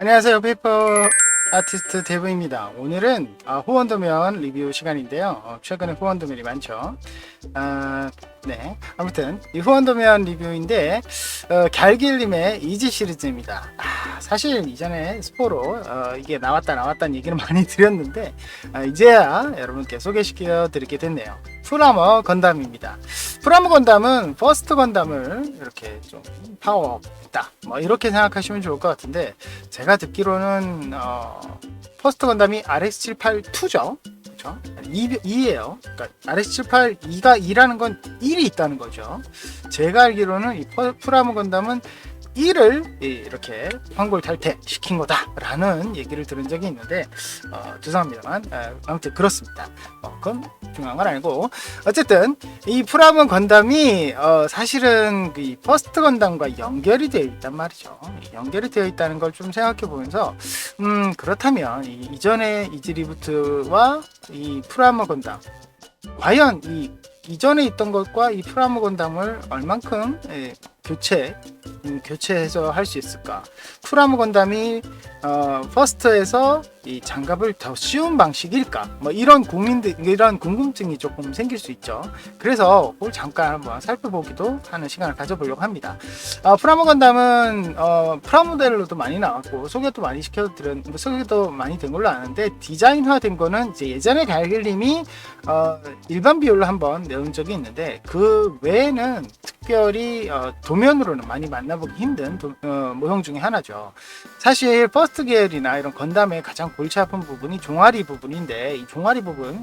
안녕하세요. 페이퍼 아티스트 데브입니다. 오늘은 후원도면 리뷰 시간인데요. 최근에 후원도면이 많죠. 네, 아무튼 이 후원도면 리뷰인데 갤길님의 이지 시리즈입니다. 사실 이전에 스포로 이게 나왔다는 얘기를 많이 드렸는데 이제야 여러분께 소개시켜 드리게 됐네요. 프라머 건담입니다. 프라모 건담은 퍼스트 건담을 이렇게 좀 파워업했다 뭐 이렇게 생각하시면 좋을 것 같은데, 제가 듣기로는 퍼스트 건담이 RX-78-2죠. 그렇죠? 2예요. 그러니까 RX-78-2가 2라는 건 1이 있다는 거죠. 제가 알기로는 이 프라모 건담은 1을 이렇게 환골탈태 시킨 거다라는 얘기를 들은 적이 있는데 죄송합니다만 아무튼 그렇습니다. 그건 중요한 건 아니고, 어쨌든 이 프라모 건담이 사실은 그 퍼스트 건담과 연결이 되어 있단 말이죠. 연결이 되어 있다는 걸 좀 생각해 보면서 그렇다면 이전의 이지 리부트와 이 프라모 건담, 과연 이전에 있던 것과 이 프라모 건담을 얼만큼 교체해서 할 수 있을까? 프라모 건담이 퍼스트에서 이 장갑을 더 쉬운 방식일까? 뭐 이런 궁금증이 조금 생길 수 있죠. 그래서 그걸 잠깐 한번 살펴보기도 하는 시간을 가져보려고 합니다. 프라모 건담은 프라모델로도 많이 나왔고 소개도 많이 된 걸로 아는데, 디자인화된 거는 이제 예전에 갈길님이 일반 비율로 한번 내온 적이 있는데, 그 외에는 특별히 도면으로는 많이 만나보기 힘든 모형 중에 하나죠. 사실 퍼스트 계열이나 이런 건담의 가장 골치 아픈 부분이 종아리 부분인데, 이 종아리 부분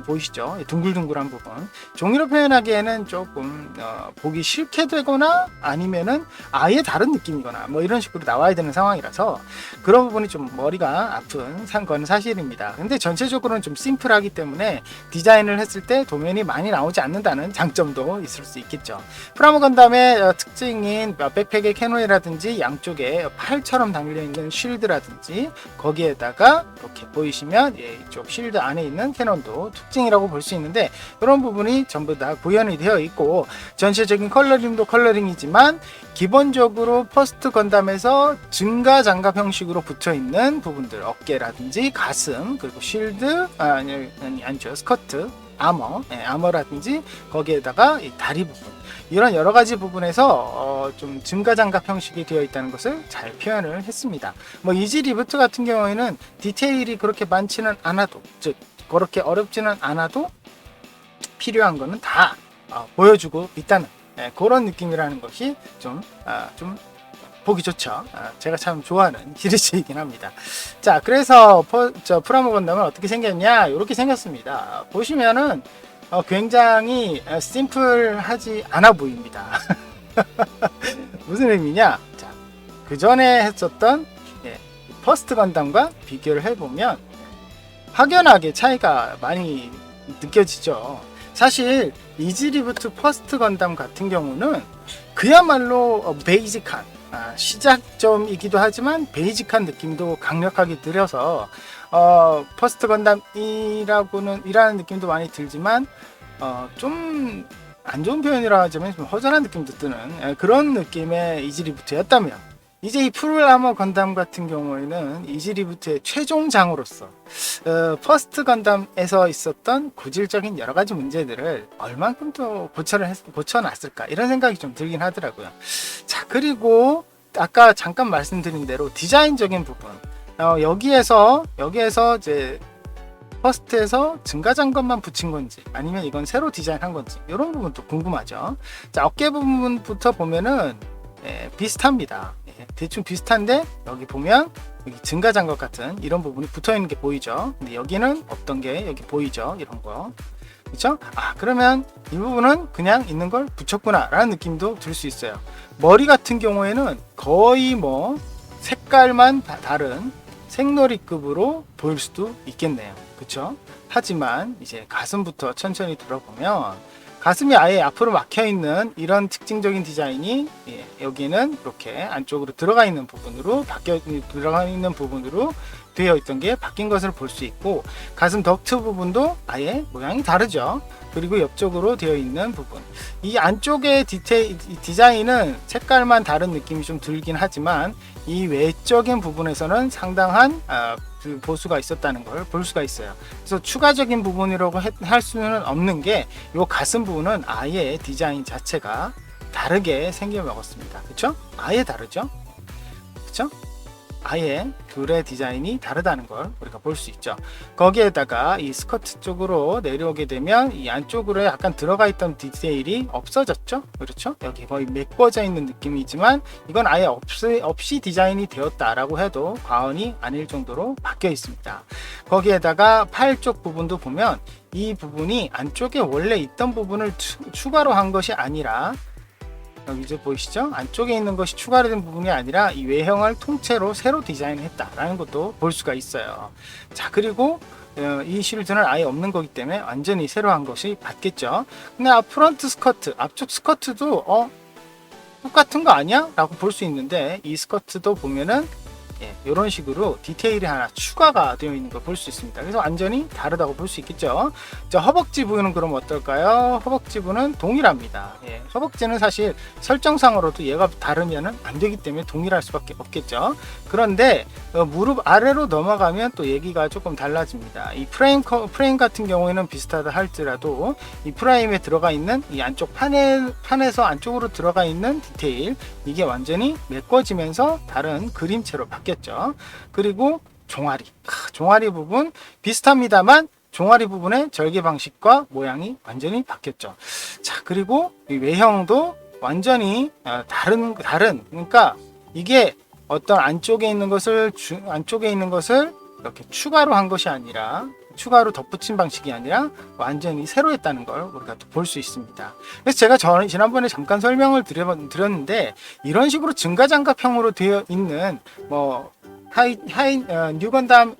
보이시죠? 둥글둥글한 부분, 종이로 표현하기에는 조금 보기 싫게 되거나 아니면은 아예 다른 느낌이거나 뭐 이런 식으로 나와야 되는 상황이라서 그런 부분이 좀 머리가 아픈 건 사실입니다. 근데 전체적으로는 좀 심플하기 때문에 디자인을 했을 때 도면이 많이 나오지 않는다는 장점도 있을 수 있겠죠. 프라모 건담의 특징인 백팩의 캐논이라든지 양쪽에 팔처럼 달려있는 쉴드라든지, 거기에다가 이렇게 보이시면 이쪽 쉴드 안에 있는 캐논도 특징이라고 볼 수 있는데, 그런 부분이 전부 다 구현이 되어 있고, 전체적인 컬러링도 컬러링이지만 기본적으로 퍼스트 건담에서 증가 장갑 형식으로 붙어 있는 부분들, 어깨라든지 가슴, 그리고 쉴드, 아니죠, 스커트, 아머라든지 거기에다가 이 다리 부분, 이런 여러 가지 부분에서 좀 증가 장갑 형식이 되어 있다는 것을 잘 표현을 했습니다. 뭐 이지 리부트 같은 경우에는 디테일이 그렇게 많지는 않아도, 즉 그렇게 어렵지는 않아도 필요한 거는 다 보여주고 있다는 그런 느낌이라는 것이 좀 보기 좋죠. 제가 참 좋아하는 시리즈이긴 합니다. 자, 그래서 프라모 건담은 어떻게 생겼냐? 이렇게 생겼습니다. 보시면은 굉장히 심플하지 않아 보입니다. 무슨 의미냐? 자, 그 전에 했었던 퍼스트 건담과 비교를 해보면 확연하게 차이가 많이 느껴지죠. 사실 이지 리부트 퍼스트 건담 같은 경우는 그야말로 베이직한 시작점이기도 하지만 베이직한 느낌도 강력하게 들여서 퍼스트 건담이라는 느낌도 많이 들지만 좀 안 좋은 표현이라 하자면 좀 허전한 느낌도 드는 그런 느낌의 이지 리부트였다면, 이제 이 프라모 건담 같은 경우에는 이지 리부트의 최종장으로서 퍼스트 건담에서 있었던 고질적인 여러 가지 문제들을 얼만큼 더 고쳐놨을까, 이런 생각이 좀 들긴 하더라고요. 자, 그리고 아까 잠깐 말씀드린 대로 디자인적인 부분, 여기에서 이제 퍼스트에서 증가장 것만 붙인 건지 아니면 이건 새로 디자인한 건지, 이런 부분도 궁금하죠. 자, 어깨 부분부터 보면은 비슷합니다. 대충 비슷한데, 여기 보면 여기 증가장 것 같은 이런 부분이 붙어 있는 게 보이죠. 근데 여기는 없던 게 여기 보이죠. 이런 거. 그렇죠? 그러면 이 부분은 그냥 있는 걸 붙였구나 라는 느낌도 들 수 있어요. 머리 같은 경우에는 거의 뭐 색깔만 다른 생놀이급으로 보일 수도 있겠네요. 그렇죠? 하지만 이제 가슴부터 천천히 들어보면 가슴이 아예 앞으로 막혀 있는 이런 특징적인 디자인이 여기는 이렇게 안쪽으로 들어가 있는 부분으로 되어 있던 게 바뀐 것을 볼 수 있고, 가슴 덕트 부분도 아예 모양이 다르죠. 그리고 옆쪽으로 되어 있는 부분, 이 안쪽의 디자인은 색깔만 다른 느낌이 좀 들긴 하지만 이 외적인 부분에서는 상당한 그 보수가 있었다는 걸 볼 수가 있어요. 그래서 추가적인 부분이라고 할 수는 없는 게 이 가슴 부분은 아예 디자인 자체가 다르게 생겨 먹었습니다. 그쵸? 아예 다르죠? 그쵸? 아예 둘의 디자인이 다르다는 걸 우리가 볼 수 있죠. 거기에다가 이 스커트 쪽으로 내려오게 되면 이 안쪽으로 약간 들어가 있던 디테일이 없어졌죠. 그렇죠? 여기 거의 메꿔져 있는 느낌이지만 이건 아예 없이 디자인이 되었다라고 해도 과언이 아닐 정도로 바뀌어 있습니다. 거기에다가 팔 쪽 부분도 보면 이 부분이 안쪽에 원래 있던 부분을 추가로 한 것이 아니라, 여기 이제 보이시죠? 안쪽에 있는 것이 추가된 부분이 아니라 이 외형을 통째로 새로 디자인했다라는 것도 볼 수가 있어요. 자, 그리고 이 쉴드는 아예 없는 거기 때문에 완전히 새로 한 것이 맞겠죠. 근데 프런트 스커트, 앞쪽 스커트도 똑같은 거 아니야? 라고 볼 수 있는데, 이 스커트도 보면은 이런 식으로 디테일이 하나 추가가 되어 있는 걸 볼 수 있습니다. 그래서 완전히 다르다고 볼 수 있겠죠. 자, 허벅지 부분은 그럼 어떨까요? 허벅지 부분은 동일합니다. 허벅지는 사실 설정상으로도 얘가 다르면 안 되기 때문에 동일할 수밖에 없겠죠. 그런데 무릎 아래로 넘어가면 또 얘기가 조금 달라집니다. 이 프레임 같은 경우에는 비슷하다 할지라도 이 프레임에 들어가 있는 이 안쪽 판에서 안쪽으로 들어가 있는 디테일, 이게 완전히 메꿔지면서 다른 그림체로 바뀌었죠. 그리고 종아리 부분 비슷합니다만 종아리 부분의 절개 방식과 모양이 완전히 바뀌었죠. 자, 그리고 이 외형도 완전히 다른, 그러니까 이게 어떤 안쪽에 있는 것을 이렇게 추가로 한 것이 아니라, 추가로 덧붙인 방식이 아니라 완전히 새로 했다는 걸 우리가 또 볼 수 있습니다. 그래서 제가 지난번에 잠깐 설명을 드렸는데, 이런 식으로 증가장갑형으로 되어 있는 뉴건담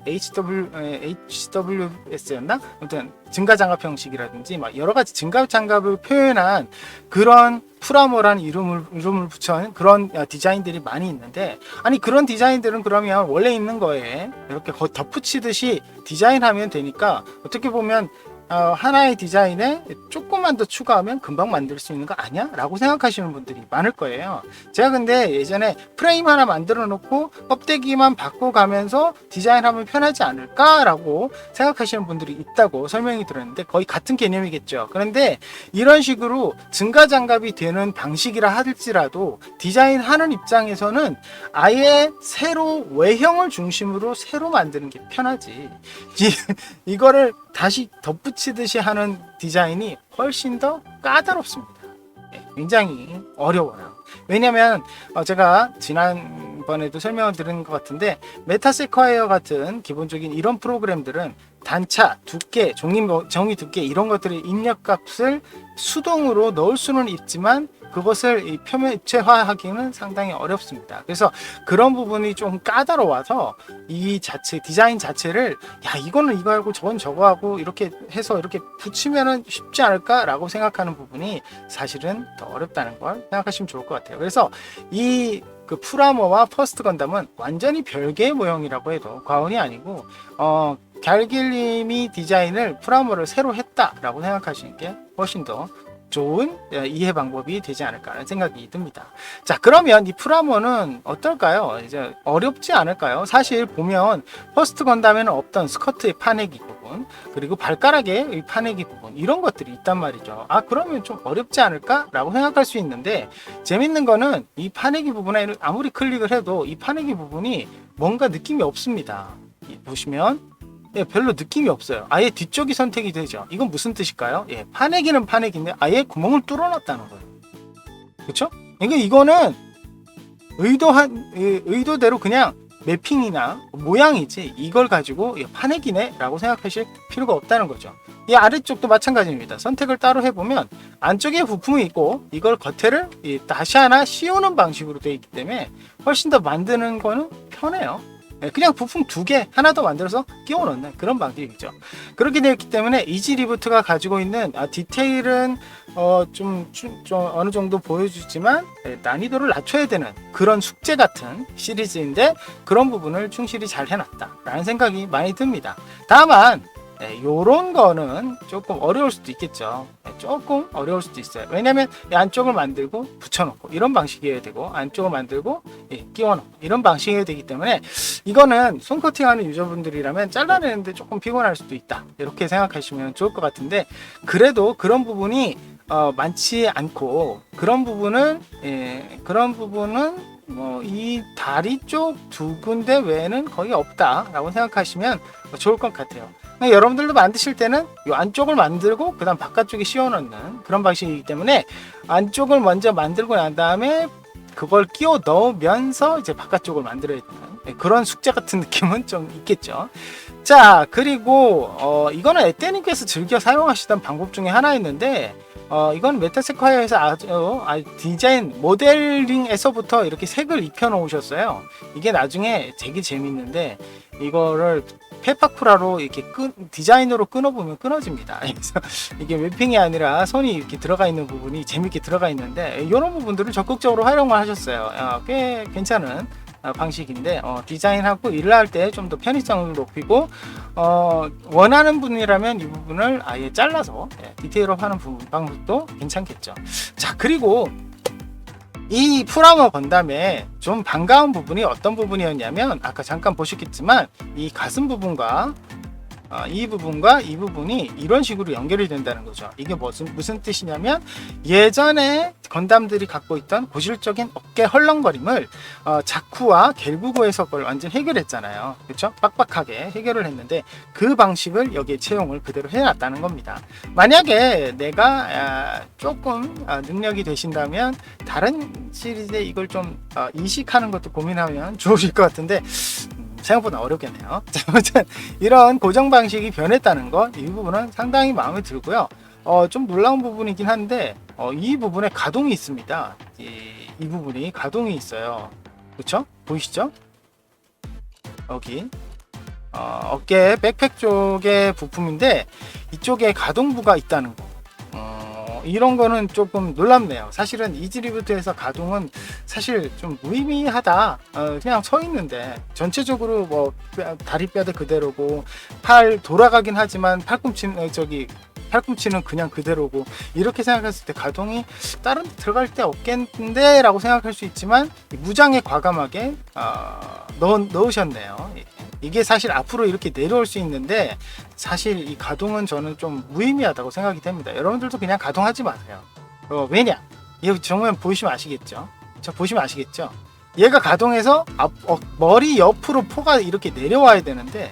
HWS였나? 아무튼 증가장갑 형식이라든지 막 여러 가지 증가장갑을 표현한 그런 프라모라는 이름을 붙여는 그런 디자인들이 많이 있는데, 아니 그런 디자인들은 그러면 원래 있는 거에 이렇게 덧붙이듯이 디자인하면 되니까, 어떻게 보면 하나의 디자인에 조금만 더 추가하면 금방 만들 수 있는 거 아니야? 라고 생각하시는 분들이 많을 거예요. 제가 근데 예전에 프레임 하나 만들어 놓고 껍데기만 바꿔가면서 디자인하면 편하지 않을까? 라고 생각하시는 분들이 있다고 설명이 들었는데, 거의 같은 개념이겠죠. 그런데 이런 식으로 증가장갑이 되는 방식이라 할지라도 디자인하는 입장에서는 아예 새로 외형을 중심으로 새로 만드는 게 편하지, 이거를 다시 덧붙이듯이 하는 디자인이 훨씬 더 까다롭습니다. 굉장히 어려워요. 왜냐면 제가 지난번에도 설명을 드린 것 같은데, 메타세콰이어 같은 기본적인 이런 프로그램들은 단차, 두께, 종이 두께 이런 것들의 입력값을 수동으로 넣을 수는 있지만 그것을 표면체화하기는 상당히 어렵습니다. 그래서 그런 부분이 좀 까다로워서 이 디자인 자체를 이거는 이거 하고 저건 저거 하고 이렇게 해서 이렇게 붙이면은 쉽지 않을까라고 생각하는 부분이 사실은 더 어렵다는 걸 생각하시면 좋을 것 같아요. 그래서 그 프라모와 퍼스트 건담은 완전히 별개의 모형이라고 해도 과언이 아니고, 갈길님이 디자인을 프라모를 새로 했다라고 생각하시는 게 훨씬 더 좋은 이해 방법이 되지 않을까 하는 생각이 듭니다. 자, 그러면 이 프라모는 어떨까요? 이제 어렵지 않을까요? 사실 보면 퍼스트 건담에는 없던 스커트의 파내기 부분, 그리고 발가락의 파내기 부분, 이런 것들이 있단 말이죠. 그러면 좀 어렵지 않을까? 라고 생각할 수 있는데, 재밌는 거는 이 파내기 부분에 아무리 클릭을 해도 이 파내기 부분이 뭔가 느낌이 없습니다. 보시면 별로 느낌이 없어요. 아예 뒤쪽이 선택이 되죠. 이건 무슨 뜻일까요? 파내기는 파내기인데 아예 구멍을 뚫어놨다는 거예요. 그렇죠? 그러니까 이거는 의도대로 그냥 매핑이나 모양이지, 이걸 가지고 파내기네 라고 생각하실 필요가 없다는 거죠. 이 아래쪽도 마찬가지입니다. 선택을 따로 해보면 안쪽에 부품이 있고, 이걸 겉에를 다시 하나 씌우는 방식으로 되어 있기 때문에 훨씬 더 만드는 거는 편해요. 그냥 부품 2개 하나 더 만들어서 끼워 넣는 그런 방식이죠. 그렇게 되었기 때문에 이지 리부트가 가지고 있는 디테일은 좀 어느 정도 보여주지만 난이도를 낮춰야 되는 그런 숙제 같은 시리즈인데 그런 부분을 충실히 잘 해놨다라는 생각이 많이 듭니다. 다만 요런 거는 조금 어려울 수도 있겠죠. 조금 어려울 수도 있어요. 왜냐면 안쪽을 만들고 붙여놓고 이런 방식이어야 되고 안쪽을 만들고 끼워놓고 이런 방식이어야 되기 때문에 이거는 손 커팅하는 유저분들이라면 잘라내는데 조금 피곤할 수도 있다 이렇게 생각하시면 좋을 것 같은데 그래도 그런 부분이 많지 않고 그런 부분은 이 다리 쪽 2군데 외에는 거의 없다라고 생각하시면 좋을 것 같아요. 여러분들도 만드실 때는 이 안쪽을 만들고 그 다음 바깥쪽에 씌워넣는 그런 방식이기 때문에 안쪽을 먼저 만들고 난 다음에 그걸 끼워 넣으면서 이제 바깥쪽을 만들어야 되는 그런 숙제 같은 느낌은 좀 있겠죠. 자, 그리고 이거는 에떼님께서 즐겨 사용하시던 방법 중에 하나였는데 이건 메타세콰이어에서 아주 디자인 모델링에서부터 이렇게 색을 입혀 놓으셨어요. 이게 나중에 되게 재밌는데 이거를 페파쿠라로 이렇게 디자인으로 끊어보면 끊어집니다. 그래서 이게 웹핑이 아니라 손이 이렇게 들어가 있는 부분이 재밌게 들어가 있는데 이런 부분들을 적극적으로 활용을 하셨어요. 꽤 괜찮은 방식인데 디자인하고 일을 할 때 좀 더 편의성을 높이고 원하는 분이라면 이 부분을 아예 잘라서 디테일업 하는 방법도 괜찮겠죠. 자, 그리고 이 프라모 건담에 좀 반가운 부분이 어떤 부분이었냐면 아까 잠깐 보셨겠지만 이 가슴 부분과 이 부분과 이 부분이 이런 식으로 연결이 된다는 거죠. 이게 무슨 뜻이냐면 예전에 건담들이 갖고 있던 고질적인 어깨 헐렁거림을 자쿠와 겔구고에서 그걸 완전 해결했잖아요. 그렇죠? 빡빡하게 해결을 했는데 그 방식을 여기에 채용을 그대로 해놨다는 겁니다. 만약에 내가 조금 능력이 되신다면 다른 시리즈에 이걸 좀 이식하는 것도 고민하면 좋으실 것 같은데 생각보다 어렵겠네요. 아무튼 이런 고정 방식이 변했다는 거 이 부분은 상당히 마음에 들고요. 좀 놀라운 부분이긴 한데 이 부분에 가동이 있습니다. 이 부분이 가동이 있어요. 그렇죠? 보이시죠? 여기 어깨 백팩 쪽의 부품인데 이쪽에 가동부가 있다는 거. 이런 거는 조금 놀랍네요. 사실은 이지리부트에서 가동은 사실 좀 무의미하다. 그냥 서 있는데 전체적으로 뭐 다리뼈도 그대로고 팔 돌아가긴 하지만 팔꿈치는 그냥 그대로고 이렇게 생각했을 때 가동이 다른 데 들어갈 데 없겠는데 라고 생각할 수 있지만 무장에 과감하게 넣으셨네요. 이게 사실 앞으로 이렇게 내려올 수 있는데 사실 이 가동은 저는 좀 무의미하다고 생각이 됩니다. 여러분들도 그냥 가동하지 마세요. 왜냐? 이거 정말 보시면 아시겠죠? 보시면 아시겠죠? 얘가 가동해서 머리 옆으로 포가 이렇게 내려와야 되는데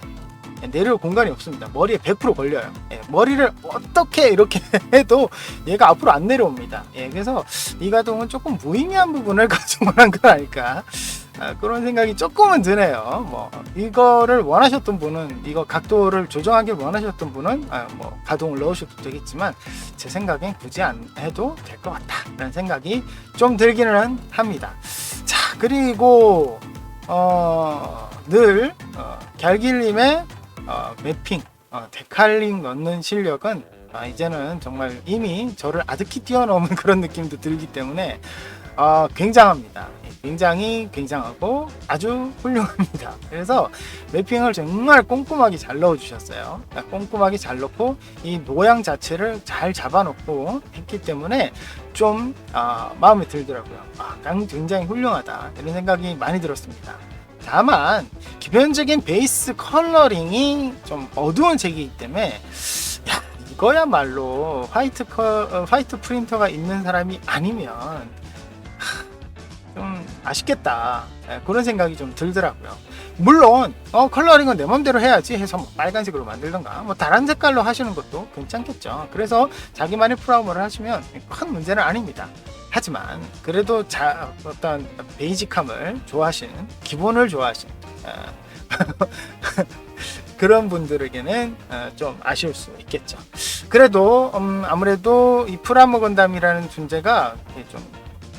내려올 공간이 없습니다. 머리에 100% 걸려요. 머리를 어떻게 이렇게 해도 얘가 앞으로 안 내려옵니다. 그래서 이 가동은 조금 무의미한 부분을 가동을 한 건 아닐까 그런 생각이 조금은 드네요. 뭐 이거를 원하셨던 분은 이거 각도를 조정하길 원하셨던 분은 뭐 가동을 넣으셔도 되겠지만 제 생각엔 굳이 안 해도 될 것 같다라는 생각이 좀 들기는 합니다. 자, 그리고 늘 갤길님의 매핑, 데칼링 넣는 실력은 이제는 정말 이미 저를 아득히 뛰어넘은 그런 느낌도 들기 때문에 굉장합니다. 굉장히 굉장하고 아주 훌륭합니다. 그래서 매핑을 정말 꼼꼼하게 잘 넣어주셨어요. 꼼꼼하게 잘 넣고 이 모양 자체를 잘 잡아놓고 했기 때문에 좀 마음에 들더라고요. 굉장히 훌륭하다 이런 생각이 많이 들었습니다. 다만 기본적인 베이스 컬러링이 좀 어두운 색이기 때문에 이거야말로 화이트 프린터가 있는 사람이 아니면 좀 아쉽겠다 그런 생각이 좀 들더라고요. 물론 컬러링은 내 맘대로 해야지 해서 뭐 빨간색으로 만들던가 뭐 다른 색깔로 하시는 것도 괜찮겠죠. 그래서 자기만의 프라모를 하시면 큰 문제는 아닙니다. 하지만 그래도 어떤 베이직함을 좋아하시는 기본을 좋아하시는 그런 분들에게는 좀 아쉬울 수 있겠죠. 그래도 아무래도 이 프라모 건담이라는 존재가 좀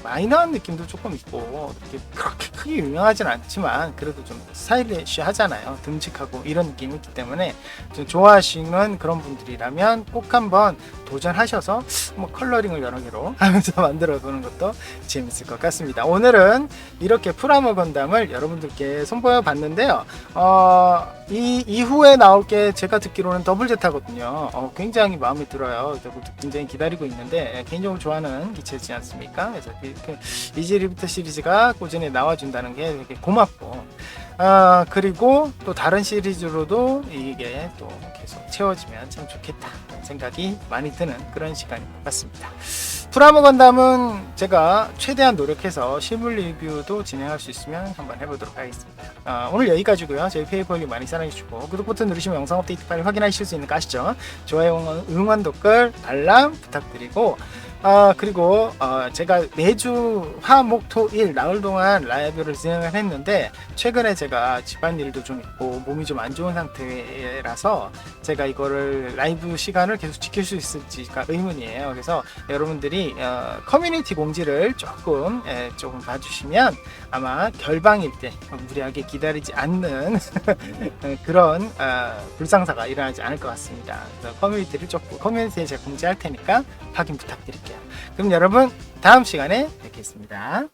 마이너한 느낌도 조금 있고 그렇게 크게 유명하진 않지만 그래도 좀 스타일리시하잖아요. 듬직하고 이런 느낌이 있기 때문에 좀 좋아하시는 그런 분들이라면 꼭 한번 도전하셔서 뭐 컬러링을 여러 개로 하면서 만들어 보는 것도 재밌을 것 같습니다. 오늘은 이렇게 프라모 건담을 여러분들께 선보여 봤는데요. 이 이후에 나올 게 제가 듣기로는 더블 제타거든요. 굉장히 마음에 들어요. 굉장히 기다리고 있는데 개인적으로 좋아하는 기체지 않습니까? 그래서 이지 리부터 시리즈가 꾸준히 나와준다는 게 되게 고맙고, 그리고 또 다른 시리즈로도 이게 또 계속 채워지면 참 좋겠다 생각이 많이 드는 그런 시간인 것 같습니다. 프라모 건담은 제가 최대한 노력해서 실물 리뷰도 진행할 수 있으면 한번 해보도록 하겠습니다. 오늘 여기까지고요. 저희 페이퍼를 많이 사랑해주시고 구독 버튼 누르시면 영상 업데이트 빨리 확인하실 수 있는 거 아시죠? 좋아요, 응원 댓글, 알람 부탁드리고, 그리고 제가 매주 화, 목, 토, 일 나흘 동안 라이브를 진행을 했는데 최근에 제가 집안일도 좀 있고 몸이 좀 안 좋은 상태라서 제가 이거를 라이브 시간을 계속 지킬 수 있을지가 의문이에요. 그래서 여러분들이 커뮤니티 공지를 조금 봐주시면 아마 결방일 때 무리하게 기다리지 않는 그런 불상사가 일어나지 않을 것 같습니다. 그래서 커뮤니티에 제가 공지할 테니까 확인 부탁드릴게요. 그럼 여러분 다음 시간에 뵙겠습니다.